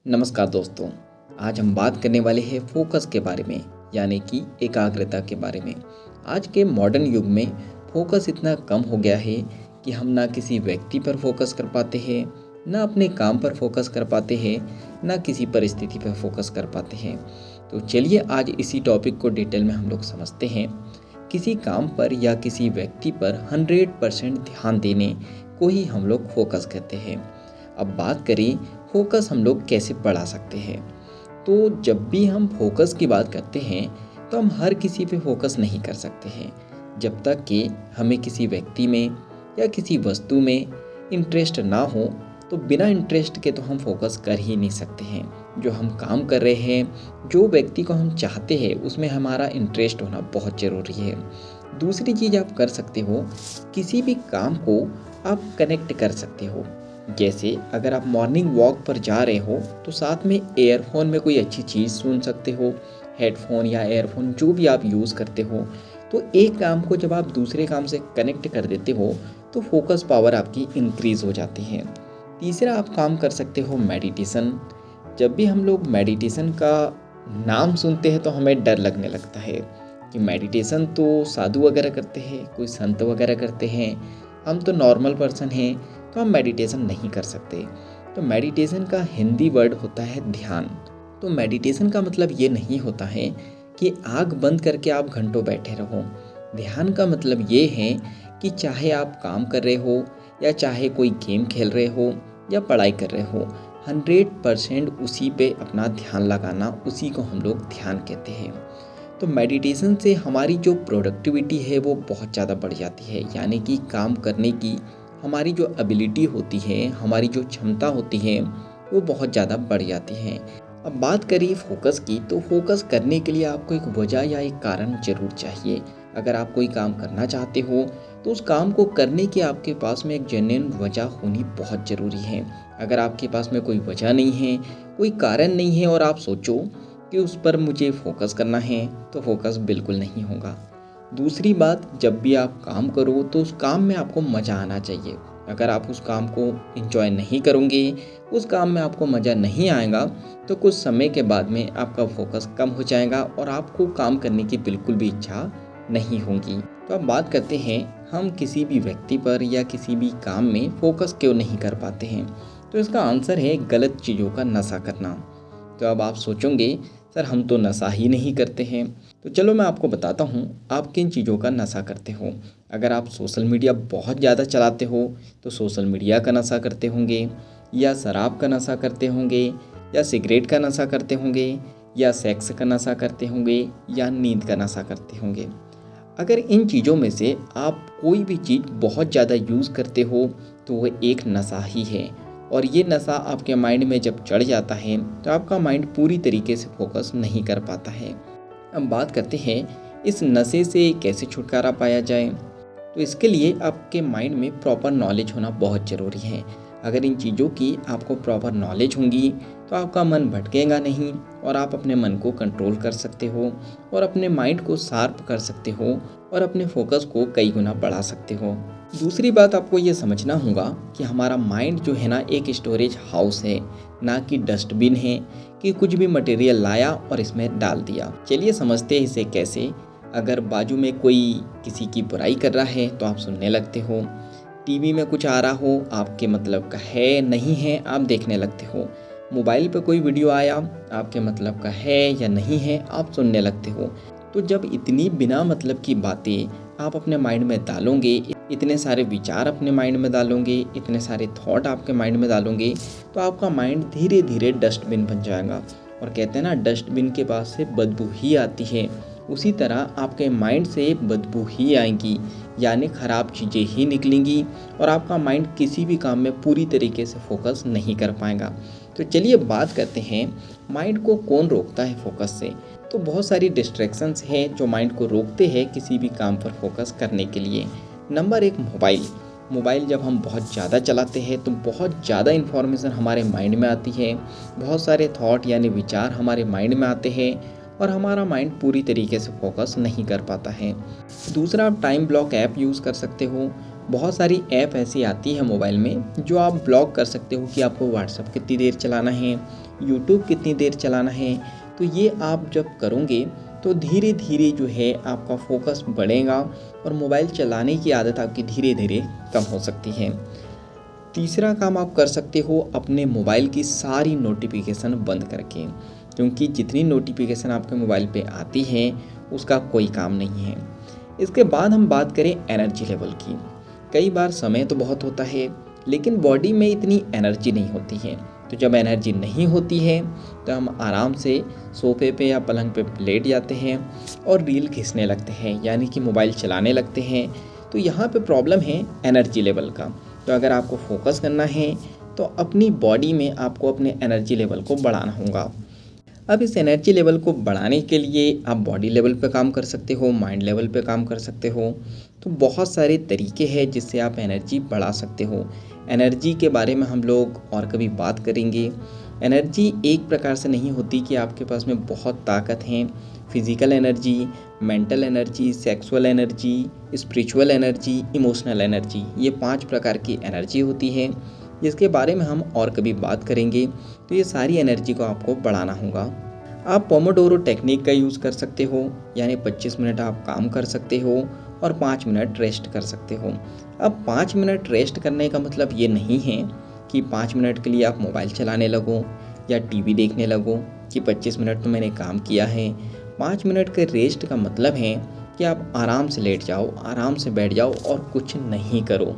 नमस्कार दोस्तों। आज हम बात करने वाले हैं फोकस के बारे में, यानी कि एकाग्रता के बारे में। आज के मॉडर्न युग में फोकस इतना कम हो गया है कि हम ना किसी व्यक्ति पर फोकस कर पाते हैं, ना अपने काम पर फोकस कर पाते हैं, ना किसी परिस्थिति पर फोकस कर पाते हैं। तो चलिए आज इसी टॉपिक को डिटेल में हम लोग समझते हैं। किसी काम पर या किसी व्यक्ति पर 100% ध्यान देने को ही हम लोग फोकस कहते हैं। अब बात करें फोकस हम लोग कैसे बढ़ा सकते हैं। तो जब भी हम फोकस की बात करते हैं तो हम हर किसी पे फोकस नहीं कर सकते हैं, जब तक कि हमें किसी व्यक्ति में या किसी वस्तु में इंटरेस्ट ना हो। तो बिना इंटरेस्ट के तो हम फोकस कर ही नहीं सकते हैं। जो हम काम कर रहे हैं, जो व्यक्ति को हम चाहते हैं, उसमें हमारा इंटरेस्ट होना बहुत ज़रूरी है। दूसरी चीज़ आप कर सकते हो, किसी भी काम को आप कनेक्ट कर सकते हो। जैसे अगर आप मॉर्निंग वॉक पर जा रहे हो तो साथ में एयरफोन में कोई अच्छी चीज़ सुन सकते हो, हेडफोन या एयरफोन जो भी आप यूज़ करते हो। तो एक काम को जब आप दूसरे काम से कनेक्ट कर देते हो तो फोकस पावर आपकी इंक्रीज़ हो जाती है। तीसरा आप काम कर सकते हो मेडिटेशन। जब भी हम लोग मेडिटेशन का नाम सुनते हैं तो हमें डर लगने लगता है कि मेडिटेशन तो साधु वगैरह करते हैं, कोई संत वगैरह करते हैं, हम तो नॉर्मल पर्सन हैं तो हम मेडिटेशन नहीं कर सकते। तो मेडिटेशन का हिंदी वर्ड होता है ध्यान। तो मेडिटेशन का मतलब ये नहीं होता है कि आँख बंद करके आप घंटों बैठे रहो। ध्यान का मतलब ये है कि चाहे आप काम कर रहे हो या चाहे कोई गेम खेल रहे हो या पढ़ाई कर रहे हो, 100% उसी पे अपना ध्यान लगाना, उसी को हम लोग ध्यान कहते हैं। तो मेडिटेशन से हमारी जो प्रोडक्टिविटी है वो बहुत ज़्यादा बढ़ जाती है, यानी कि काम करने की हमारी जो एबिलिटी होती है, हमारी जो क्षमता होती है, वो बहुत ज़्यादा बढ़ जाती है। अब बात करिए फोकस की, तो फोकस करने के लिए आपको एक वजह या एक कारण ज़रूर चाहिए। अगर आप कोई काम करना चाहते हो तो उस काम को करने की आपके पास में एक जेन्युइन वजह होनी बहुत ज़रूरी है। अगर आपके पास में कोई वजह नहीं है, कोई कारण नहीं है और आप सोचो कि उस पर मुझे फोकस करना है, तो फोकस बिल्कुल नहीं होगा। दूसरी बात, जब भी आप काम करो तो उस काम में आपको मज़ा आना चाहिए। अगर आप उस काम को एंजॉय नहीं करोगे, उस काम में आपको मज़ा नहीं आएगा, तो कुछ समय के बाद में आपका फोकस कम हो जाएगा और आपको काम करने की बिल्कुल भी इच्छा नहीं होगी। तो अब बात करते हैं, हम किसी भी व्यक्ति पर या किसी भी काम में फोकस क्यों नहीं कर पाते हैं। तो इसका आंसर है गलत चीज़ों का नशा करना। तो अब आप सोचोगे सर हम तो नशा ही नहीं करते हैं। तो चलो मैं आपको बताता हूँ आप किन चीज़ों का नशा करते हो। अगर आप सोशल मीडिया बहुत ज़्यादा चलाते हो तो सोशल मीडिया का नशा करते होंगे, या शराब का नशा करते होंगे, या सिगरेट का नशा करते होंगे, या सेक्स का नशा करते होंगे, या नींद का नशा करते होंगे। अगर इन चीज़ों में से आप कोई भी चीज़ बहुत ज़्यादा यूज़ करते हो तो वह एक नशा ही है, और ये नशा आपके माइंड में जब चढ़ जाता है तो आपका माइंड पूरी तरीके से फोकस नहीं कर पाता है। अब बात करते हैं इस नशे से कैसे छुटकारा पाया जाए। तो इसके लिए आपके माइंड में प्रॉपर नॉलेज होना बहुत ज़रूरी है। अगर इन चीज़ों की आपको प्रॉपर नॉलेज होगी तो आपका मन भटकेगा नहीं और आप अपने मन को कंट्रोल कर सकते हो और अपने माइंड को शार्प कर सकते हो और अपने फोकस को कई गुना बढ़ा सकते हो। दूसरी बात आपको ये समझना होगा कि हमारा माइंड जो है ना, एक स्टोरेज हाउस है, ना कि डस्टबिन है कि कुछ भी मटेरियल लाया और इसमें डाल दिया। चलिए समझते हैं इसे कैसे। अगर बाजू में कोई किसी की बुराई कर रहा है तो आप सुनने लगते हो। टीवी में कुछ आ रहा हो, आपके मतलब का है नहीं है, आप देखने लगते हो। मोबाइल पे कोई वीडियो आया, आपके मतलब का है या नहीं है, आप सुनने लगते हो। तो जब इतनी बिना मतलब की बातें आप अपने माइंड में डालोगे, इतने सारे विचार अपने माइंड में डालोगे, इतने सारे थॉट आपके माइंड में डालोगे, तो आपका माइंड धीरे धीरे डस्टबिन बन जाएगा। और कहते हैं ना, डस्टबिन के पास से बदबू ही आती है, उसी तरह आपके माइंड से बदबू ही आएगी, यानी ख़राब चीज़ें ही निकलेंगी और आपका माइंड किसी भी काम में पूरी तरीके से फोकस नहीं कर पाएगा। तो चलिए बात करते हैं माइंड को कौन रोकता है फोकस से। तो बहुत सारी डिस्ट्रैक्शंस हैं जो माइंड को रोकते हैं किसी भी काम पर फोकस करने के लिए। नंबर 1, मोबाइल जब हम बहुत ज़्यादा चलाते हैं तो बहुत ज़्यादा इन्फॉर्मेशन हमारे माइंड में आती है, बहुत सारे थॉट यानी विचार हमारे माइंड में आते हैं और हमारा माइंड पूरी तरीके से फोकस नहीं कर पाता है। दूसरा, आप टाइम ब्लॉक ऐप यूज़ कर सकते हो। बहुत सारी ऐप ऐसी आती है मोबाइल में जो आप ब्लॉक कर सकते हो कि आपको व्हाट्सएप कितनी देर चलाना है, यूट्यूब कितनी देर चलाना है। तो ये आप जब करोगे तो धीरे धीरे जो है आपका फोकस बढ़ेगा और मोबाइल चलाने की आदत आपकी धीरे धीरे कम हो सकती है। तीसरा काम आप कर सकते हो अपने मोबाइल की सारी नोटिफिकेशन बंद करके, क्योंकि जितनी नोटिफिकेशन आपके मोबाइल पे आती है उसका कोई काम नहीं है। इसके बाद हम बात करें एनर्जी लेवल की। कई बार समय तो बहुत होता है लेकिन बॉडी में इतनी एनर्जी नहीं होती है। तो जब एनर्जी नहीं होती है तो हम आराम से सोफे पे या पलंग पे लेट जाते हैं और रील खींचने लगते हैं, यानी कि मोबाइल चलाने लगते हैं। तो यहाँ पे प्रॉब्लम है एनर्जी लेवल का। तो अगर आपको फोकस करना है तो अपनी बॉडी में आपको अपने एनर्जी लेवल को बढ़ाना होगा। अब इस एनर्जी लेवल को बढ़ाने के लिए आप बॉडी लेवल पे काम कर सकते हो, माइंड लेवल पे काम कर सकते हो। तो बहुत सारे तरीके हैं जिससे आप एनर्जी बढ़ा सकते हो। एनर्जी के बारे में हम लोग और कभी बात करेंगे। एनर्जी एक प्रकार से नहीं होती कि आपके पास में बहुत ताकत है। Physical energy, mental energy, sexual energy, spiritual energy, emotional energy, ये 5 प्रकार की एनर्जी होती है जिसके बारे में हम और कभी बात करेंगे। तो ये सारी एनर्जी को आपको बढ़ाना होगा। आप पोमोडोरो टेक्निक का यूज़ कर सकते हो, यानी 25 मिनट आप काम कर सकते हो और 5 मिनट रेस्ट कर सकते हो। अब 5 मिनट रेस्ट करने का मतलब ये नहीं है कि 5 मिनट के लिए आप मोबाइल चलाने लगो या टीवी देखने लगो कि 25 मिनट तो मैंने काम किया है। 5 मिनट के रेस्ट का मतलब है कि आप आराम से लेट जाओ, आराम से बैठ जाओ और कुछ नहीं करो।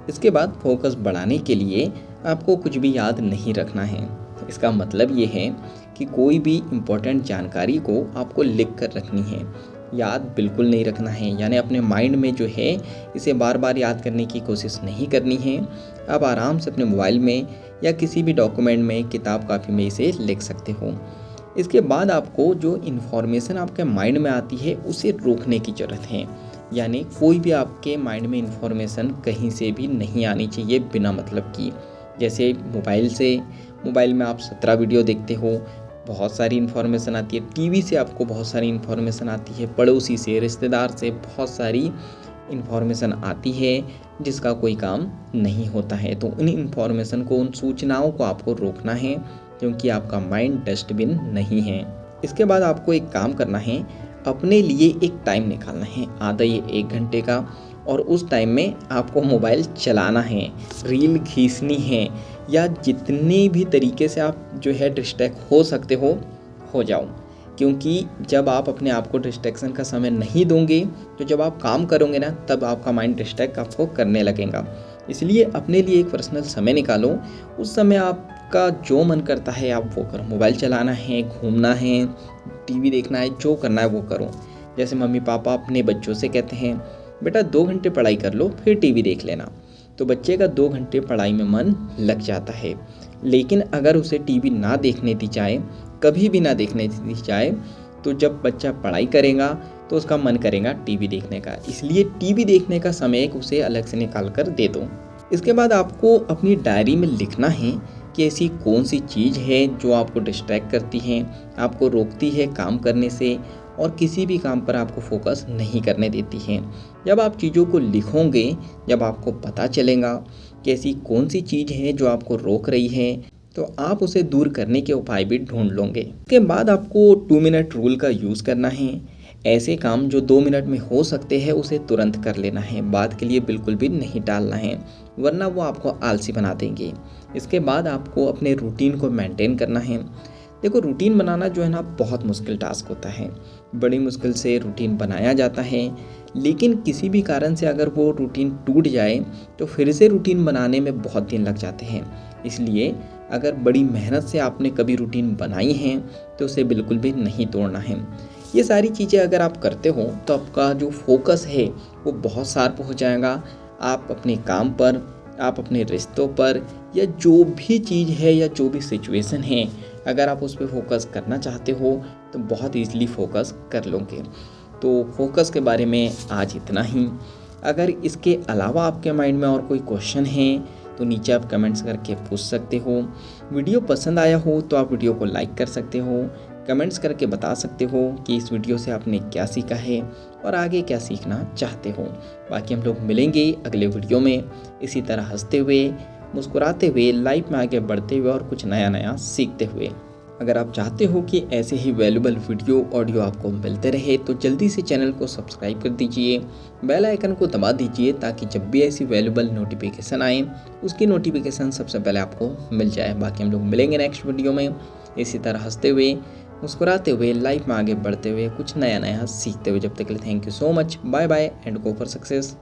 इसके बाद फोकस बढ़ाने के लिए आपको कुछ भी याद नहीं रखना है। इसका मतलब ये है कि कोई भी इम्पोर्टेंट जानकारी को आपको लिख कर रखनी है, याद बिल्कुल नहीं रखना है। यानी अपने माइंड में जो है इसे बार बार याद करने की कोशिश नहीं करनी है। आप आराम से अपने मोबाइल में या किसी भी डॉक्यूमेंट में, किताब कापी में इसे लिख सकते हो। इसके बाद आपको जो इन्फॉर्मेशन आपके माइंड में आती है उसे रोकने की ज़रूरत है। यानी कोई भी आपके माइंड में इन्फॉर्मेशन कहीं से भी नहीं आनी चाहिए बिना मतलब की। जैसे मोबाइल में आप 17 वीडियो देखते हो, बहुत सारी इन्फॉर्मेशन आती है। टीवी से आपको बहुत सारी इन्फॉर्मेशन आती है, पड़ोसी से, रिश्तेदार से बहुत सारी इन्फॉर्मेशन आती है जिसका कोई काम नहीं होता है। तो उन इन्फॉर्मेशन को, उन सूचनाओं को आपको रोकना है, क्योंकि आपका माइंड डस्टबिन नहीं है। इसके बाद आपको एक काम करना है, अपने लिए एक टाइम निकालना है, आधा या 1 घंटे का, और उस टाइम में आपको मोबाइल चलाना है, रील खींचनी है, या जितने भी तरीके से आप जो है डिस्ट्रैक्ट हो सकते हो जाओ। क्योंकि जब आप अपने आप को डिस्ट्रैक्शन का समय नहीं दोगे तो जब आप काम करोगे ना, तब आपका माइंड डिस्ट्रैक्ट आपको करने लगेगा। इसलिए अपने लिए एक पर्सनल समय निकालो। उस समय आपका जो मन करता है आप वो करो। मोबाइल चलाना है, घूमना है, टीवी देखना है, जो करना है वो करो। जैसे मम्मी पापा अपने बच्चों से कहते हैं, बेटा 2 घंटे पढ़ाई कर लो फिर टीवी देख लेना। तो बच्चे का 2 घंटे पढ़ाई में मन लग जाता है। लेकिन अगर उसे टीवी ना देखने दी जाए, कभी भी ना देखने दी जाए, तो जब बच्चा पढ़ाई करेगा तो उसका मन करेगा टीवी देखने का। इसलिए टीवी देखने का समय एक उसे अलग से निकाल कर दे दो। इसके बाद आपको अपनी डायरी में लिखना है कि ऐसी कौन सी चीज़ है जो आपको डिस्ट्रैक्ट करती है, आपको रोकती है काम करने से और किसी भी काम पर आपको फोकस नहीं करने देती है। जब आप चीज़ों को लिखोगे, जब आपको पता चलेगा कि ऐसी कौन सी चीज़ है जो आपको रोक रही है, तो आप उसे दूर करने के उपाय भी ढूंढ लोगे। इसके बाद आपको 2 मिनट रूल का यूज़ करना है। ऐसे काम जो 2 मिनट में हो सकते हैं उसे तुरंत कर लेना है, बाद के लिए बिल्कुल भी नहीं टालना है, वरना वो आपको आलसी बना देंगे। इसके बाद आपको अपने रूटीन को मेंटेन करना है। देखो, रूटीन बनाना जो है ना बहुत मुश्किल टास्क होता है। बड़ी मुश्किल से रूटीन बनाया जाता है, लेकिन किसी भी कारण से अगर वो रूटीन टूट जाए तो फिर से रूटीन बनाने में बहुत दिन लग जाते हैं। इसलिए अगर बड़ी मेहनत से आपने कभी रूटीन बनाई है तो उसे बिल्कुल भी नहीं तोड़ना है। ये सारी चीज़ें अगर आप करते हो तो आपका जो फोकस है वो बहुत शार्प हो जाएगा। आप अपने काम पर, आप अपने रिश्तों पर, या जो भी चीज़ है या जो भी सिचुएशन है, अगर आप उस पर फोकस करना चाहते हो तो बहुत ईजिली फोकस कर लोगे। तो फोकस के बारे में आज इतना ही। अगर इसके अलावा आपके माइंड में और कोई क्वेश्चन है तो नीचे आप कमेंट्स करके पूछ सकते हो। वीडियो पसंद आया हो तो आप वीडियो को लाइक कर सकते हो, कमेंट्स करके बता सकते हो कि इस वीडियो से आपने क्या सीखा है और आगे क्या सीखना चाहते हो। बाकी हम लोग मिलेंगे अगले वीडियो में इसी तरह हंसते हुए, मुस्कुराते हुए, लाइफ में आगे बढ़ते हुए और कुछ नया नया सीखते हुए। अगर आप चाहते हो कि ऐसे ही वैल्यूबल वीडियो ऑडियो आपको मिलते रहे तो जल्दी से चैनल को सब्सक्राइब कर दीजिए, बेल आइकन को दबा दीजिए ताकि जब भी ऐसी वैल्यूबल नोटिफिकेशन आए उसकी नोटिफिकेशन सबसे पहले आपको मिल जाए। बाकी हम लोग मिलेंगे नेक्स्ट वीडियो में इसी तरह हंसते हुए, मुस्कुराते हुए, लाइफ में आगे बढ़ते हुए, कुछ नया नया सीखते हुए। जब तक के लिए thank you so much, bye bye and go for success.